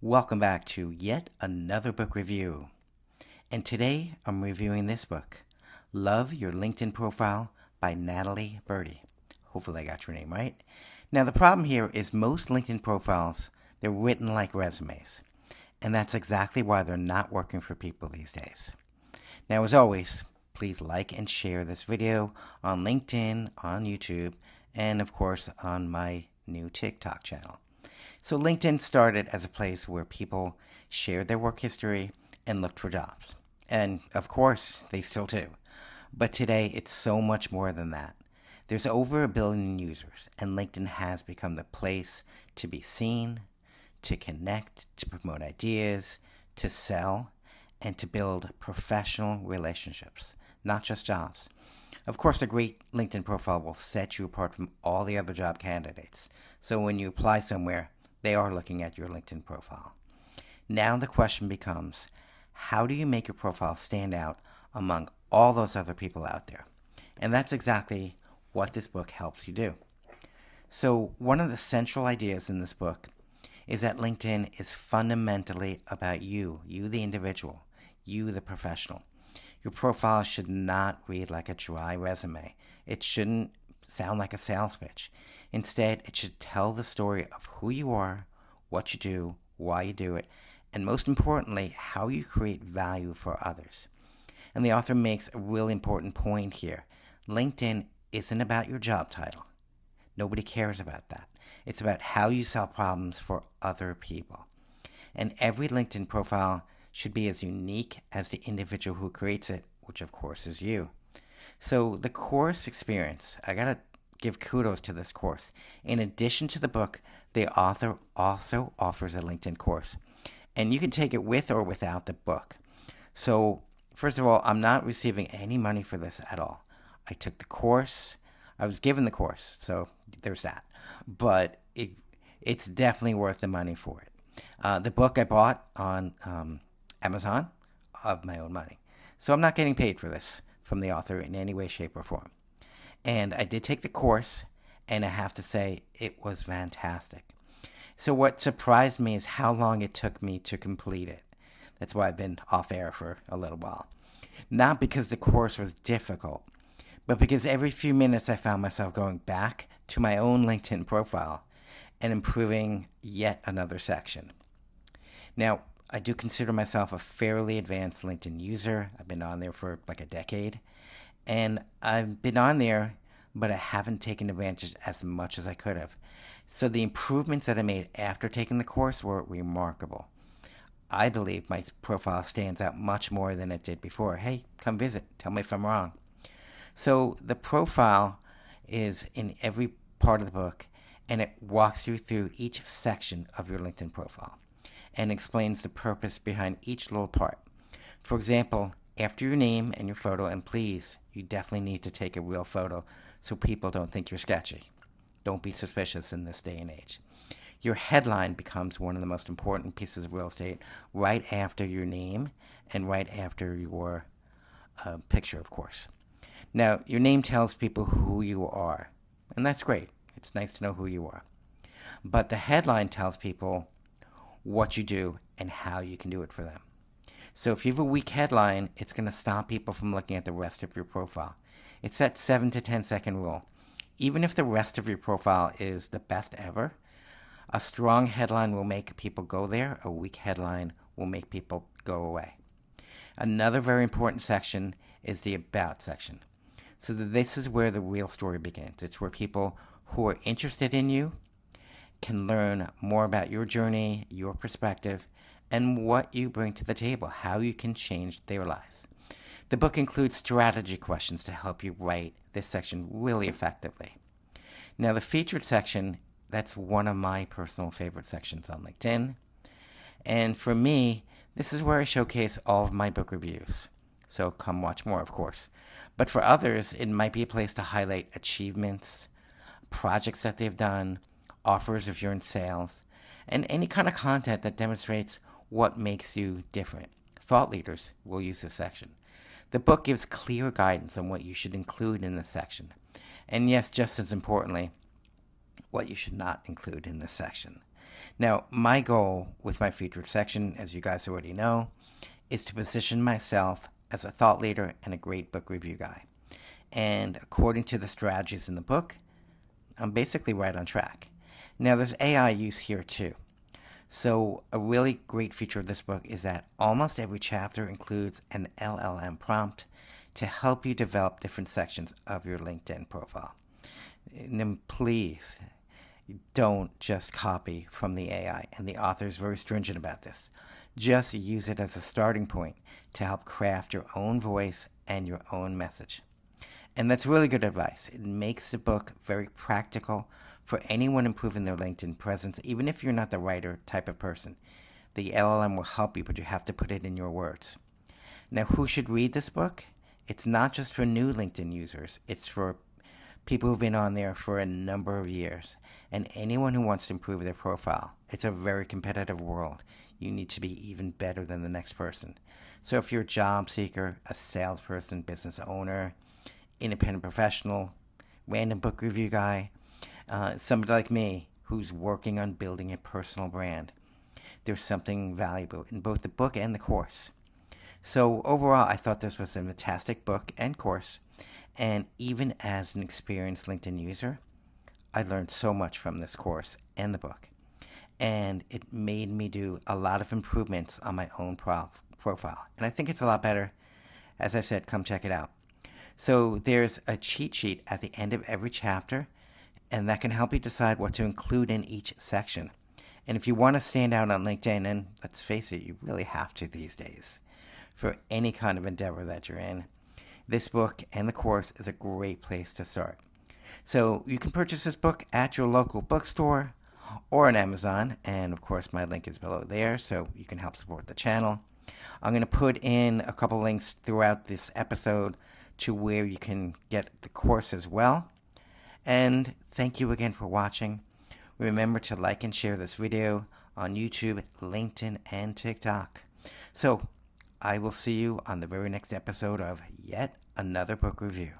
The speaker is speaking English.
Welcome back to yet another book review. And today I'm reviewing this book, Love Your LinkedIn Profile by Natalie Berthe. Hopefully I got your name right. Now the problem here is most LinkedIn profiles, they're written like resumes. And that's exactly why they're not working for people these days. Now as always, please like and share this video on LinkedIn, on YouTube, and of course on my new TikTok channel. So LinkedIn started as a place where people shared their work history and looked for jobs. And of course, they still do. But today, it's so much more than that. There's over 1 billion users, and LinkedIn has become the place to be seen, to connect, to promote ideas, to sell, and to build professional relationships, not just jobs. Of course, a great LinkedIn profile will set you apart from all the other job candidates. So when you apply somewhere, they are looking at your LinkedIn profile. Now the question becomes, how do you make your profile stand out among all those other people out there? And that's exactly what this book helps you do. So one of the central ideas in this book is that LinkedIn is fundamentally about you the individual, you the professional. Your profile should not read like a dry resume. It shouldn't sound like a sales pitch. Instead, it should tell the story of who you are, what you do, why you do it, and most importantly, how you create value for others. And the author makes a really important point here. LinkedIn isn't about your job title. Nobody cares about that. It's about how you solve problems for other people. And every LinkedIn profile should be as unique as the individual who creates it, which of course is you. So the course experience, I gotta give kudos to this course. In addition to the book, the author also offers a LinkedIn course. And you can take it with or without the book. So, first of all, I'm not receiving any money for this at all. I took the course. I was given the course, so there's that. But it's definitely worth the money for it. The book I bought on Amazon of my own money. So I'm not getting paid for this from the author in any way, shape, or form. And I did take the course, and I have to say it was fantastic. So what surprised me is how long it took me to complete it. That's why I've been off air for a little while. Not because the course was difficult, but because every few minutes I found myself going back to my own LinkedIn profile and improving yet another section. Now, I do consider myself a fairly advanced LinkedIn user. I've been on there for like a decade. And I've been on there, but I haven't taken advantage as much as I could have. So the improvements that I made after taking the course were remarkable. I believe my profile stands out much more than it did before. Hey, come visit. Tell me if I'm wrong. So the profile is in every part of the book, and it walks you through each section of your LinkedIn profile and explains the purpose behind each little part. For example, after your name and your photo, and please, you definitely need to take a real photo so people don't think you're sketchy. Don't be suspicious in this day and age. Your headline becomes one of the most important pieces of real estate right after your name and right after your picture, of course. Now, your name tells people who you are, and that's great. It's nice to know who you are. But the headline tells people what you do and how you can do it for them. So if you have a weak headline, it's going to stop people from looking at the rest of your profile. It's that 7 to 10 second rule. Even if the rest of your profile is the best ever, a strong headline will make people go there. A weak headline will make people go away. Another very important section is the About section. So this is where the real story begins. It's where people who are interested in you can learn more about your journey, your perspective, and what you bring to the table, how you can change their lives. The book includes strategy questions to help you write this section really effectively. Now, the featured section, that's one of my personal favorite sections on LinkedIn. And for me, this is where I showcase all of my book reviews. So come watch more, of course. But for others, it might be a place to highlight achievements, projects that they've done, offers if you're in sales, and any kind of content that demonstrates what makes you different. Thought leaders will use this section. The book gives clear guidance on what you should include in this section. And yes, just as importantly, what you should not include in this section. Now, my goal with my featured section, as you guys already know, is to position myself as a thought leader and a great book review guy. And according to the strategies in the book, I'm basically right on track. Now, there's AI use here too. So, a really great feature of this book is that almost every chapter includes an LLM prompt to help you develop different sections of your LinkedIn profile. And then please don't just copy from the AI, and the author is very stringent about this. Just use it as a starting point to help craft your own voice and your own message. And that's really good advice. It makes the book very practical for anyone improving their LinkedIn presence, even if you're not the writer type of person. The LLM will help you, but you have to put it in your words. Now, who should read this book? It's not just for new LinkedIn users. It's for people who've been on there for a number of years, and anyone who wants to improve their profile. It's a very competitive world. You need to be even better than the next person. So if you're a job seeker, a salesperson, business owner, independent professional, random book review guy, somebody like me who's working on building a personal brand, there's something valuable in both the book and the course. So overall, I thought this was a fantastic book and course. And even as an experienced LinkedIn user, I learned so much from this course and the book. And it made me do a lot of improvements on my own profile. And I think it's a lot better. As I said, come check it out. So there's a cheat sheet at the end of every chapter, and that can help you decide what to include in each section. And if you want to stand out on LinkedIn, and let's face it, you really have to these days, for any kind of endeavor that you're in, this book and the course is a great place to start. So you can purchase this book at your local bookstore or on Amazon, and of course my link is below there, so you can help support the channel. I'm going to put in a couple links throughout this episode to where you can get the course as well. And thank you again for watching. Remember to like and share this video on YouTube, LinkedIn, and TikTok. So I will see you on the very next episode of yet another book review.